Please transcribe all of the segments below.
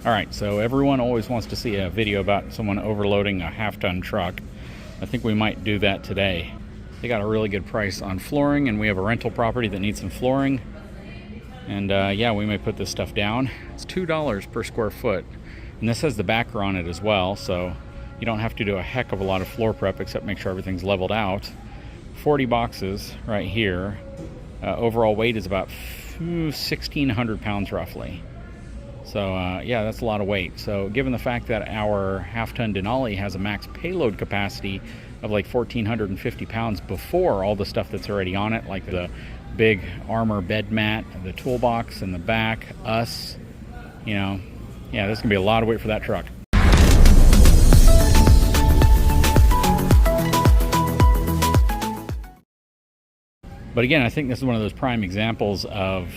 All right, so everyone always wants to see a video about someone overloading a half-ton truck. I think we might do that today. They got a really good price on flooring, and we have a rental property that needs some flooring. And yeah, we may put this stuff down. It's $2 per square foot. And this has the backer on it as well, so you don't have to do a heck of a lot of floor prep except make sure everything's leveled out. 40 boxes right here. Overall weight is about 1,600 pounds roughly. So yeah, that's a lot of weight. So given the fact that our half-ton Denali has a max payload capacity of like 1,450 pounds before all the stuff that's already on it, like the big armor bed mat, the toolbox in the back, us, you know, yeah, this is gonna be a lot of weight for that truck. But again, I think this is one of those prime examples of,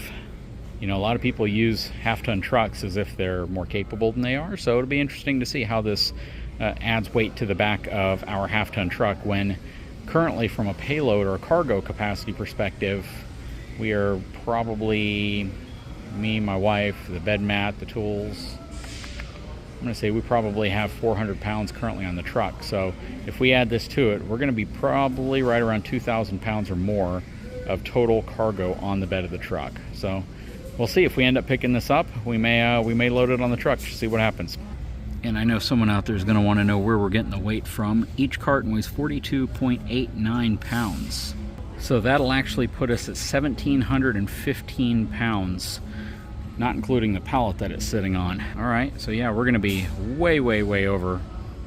you know, a lot of people use half-ton trucks as if they're more capable than they are. So it'll be interesting to see how this adds weight to the back of our half-ton truck when currently from a payload or a cargo capacity perspective, we are probably, me, my wife, the bed mat, the tools, I'm going to say we probably have 400 pounds currently on the truck. So if we add this to it, we're going to be probably right around 2,000 pounds or more of total cargo on the bed of the truck. So we'll see if we end up picking this up. We may load it on the truck to see what happens. And I know someone out there is going to want to know where we're getting the weight from. Each carton weighs 42.89 pounds. So that'll actually put us at 1,715 pounds, not including the pallet that it's sitting on. All right, so yeah, we're going to be way, way, way over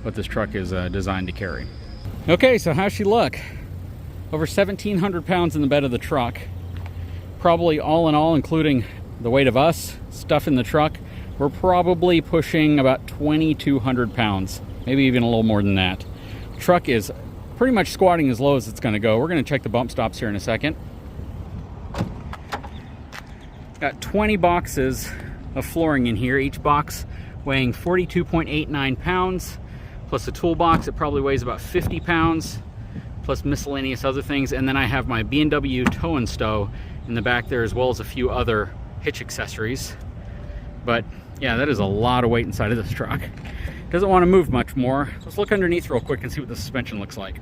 what this truck is designed to carry. Okay, so how's she look? Over 1,700 pounds in the bed of the truck. Probably all in all, including the weight of us, stuff in the truck, we're probably pushing about 2,200 pounds, maybe even a little more than that. The truck is pretty much squatting as low as it's going to go. We're going to check the bump stops here in a second. Got 20 boxes of flooring in here, each box weighing 42.89 pounds, plus a toolbox that probably weighs about 50 pounds, plus miscellaneous other things. And then I have my B&W tow and stow in the back there, as well as a few other hitch accessories. But yeah, that is a lot of weight inside of this truck. Doesn't want to move much more. Let's look underneath real quick and see what the suspension looks like.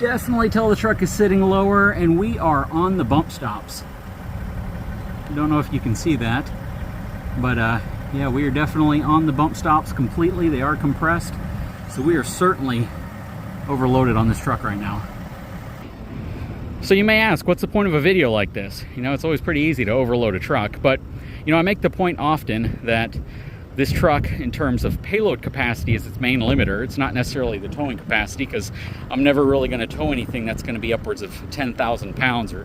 Definitely tell the truck is sitting lower, and we are on the bump stops. Don't know if you can see that, but yeah, we are definitely on the bump stops completely. They are compressed, so we are certainly overloaded on this truck right now. So you may ask, what's the point of a video like this? You know, it's always pretty easy to overload a truck, but you know, I make the point often that this truck, in terms of payload capacity, is its main limiter. It's not necessarily the towing capacity, because I'm never really going to tow anything that's going to be upwards of 10,000 pounds or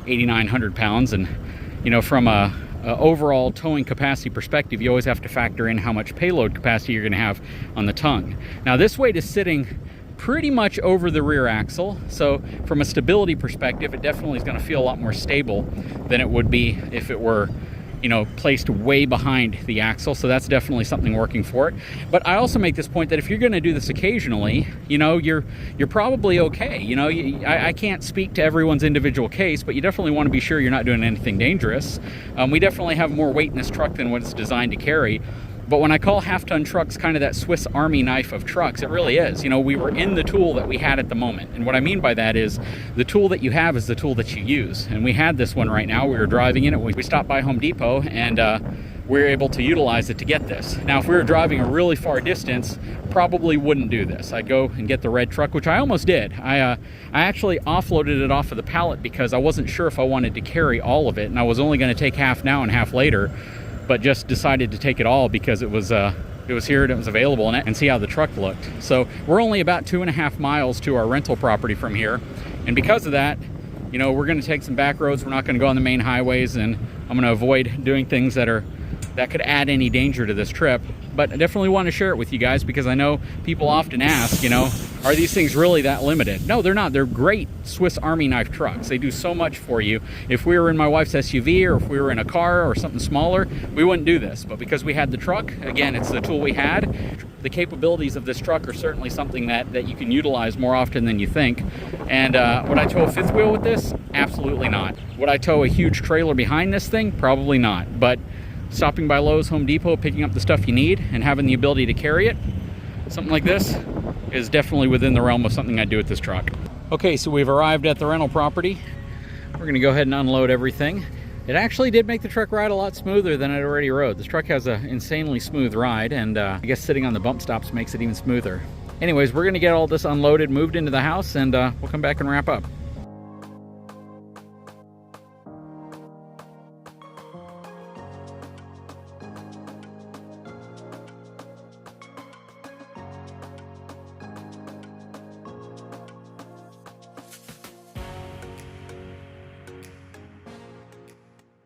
8,900 pounds. And you know, from a overall towing capacity perspective, you always have to factor in how much payload capacity you're going to have on the tongue. Now, this weight is sitting pretty much over the rear axle, so from a stability perspective, it definitely is going to feel a lot more stable than it would be if it were, you know, placed way behind the axle. So that's definitely something working for it. But I also make this point that if you're going to do this occasionally, you know, you're probably okay. You know, I can't speak to everyone's individual case, but you definitely want to be sure you're not doing anything dangerous. We definitely have more weight in this truck than what it's designed to carry. But when I call half-ton trucks kind of that Swiss Army knife of trucks, it really is. You know, we were in the tool that we had at the moment. And what I mean by that is the tool that you have is the tool that you use. And we had this one right now. We were driving in it. We stopped by Home Depot, and we were able to utilize it to get this. Now, if we were driving a really far distance, probably wouldn't do this. I'd go and get the red truck, which I almost did. I actually offloaded it off of the pallet because I wasn't sure if I wanted to carry all of it. And I was only going to take half now and half later, but just decided to take it all because it was here and it was available, and see how the truck looked. So we're only about 2.5 miles to our rental property from here, and because of that, you know, we're going to take some back roads. We're not going to go on the main highways, and I'm going to avoid doing things that could add any danger to this trip. But I definitely want to share it with you guys because I know people often ask, you know, are these things really that limited? No, they're not. They're great Swiss Army knife trucks. They do so much for you. If we were in my wife's SUV, or if we were in a car or something smaller, we wouldn't do this. But because we had the truck, again, it's the tool we had. The capabilities of this truck are certainly something that you can utilize more often than you think. And would I tow a fifth wheel with this? Absolutely not. Would I tow a huge trailer behind this thing? Probably not. But stopping by Lowe's, Home Depot, picking up the stuff you need, and having the ability to carry it, something like this is definitely within the realm of something I'd do with this truck. Okay, so we've arrived at the rental property. We're gonna go ahead and unload everything. It actually did make the truck ride a lot smoother than it already rode. This truck has an insanely smooth ride, and I guess sitting on the bump stops makes it even smoother. Anyways, we're gonna get all this unloaded, moved into the house, and we'll come back and wrap up.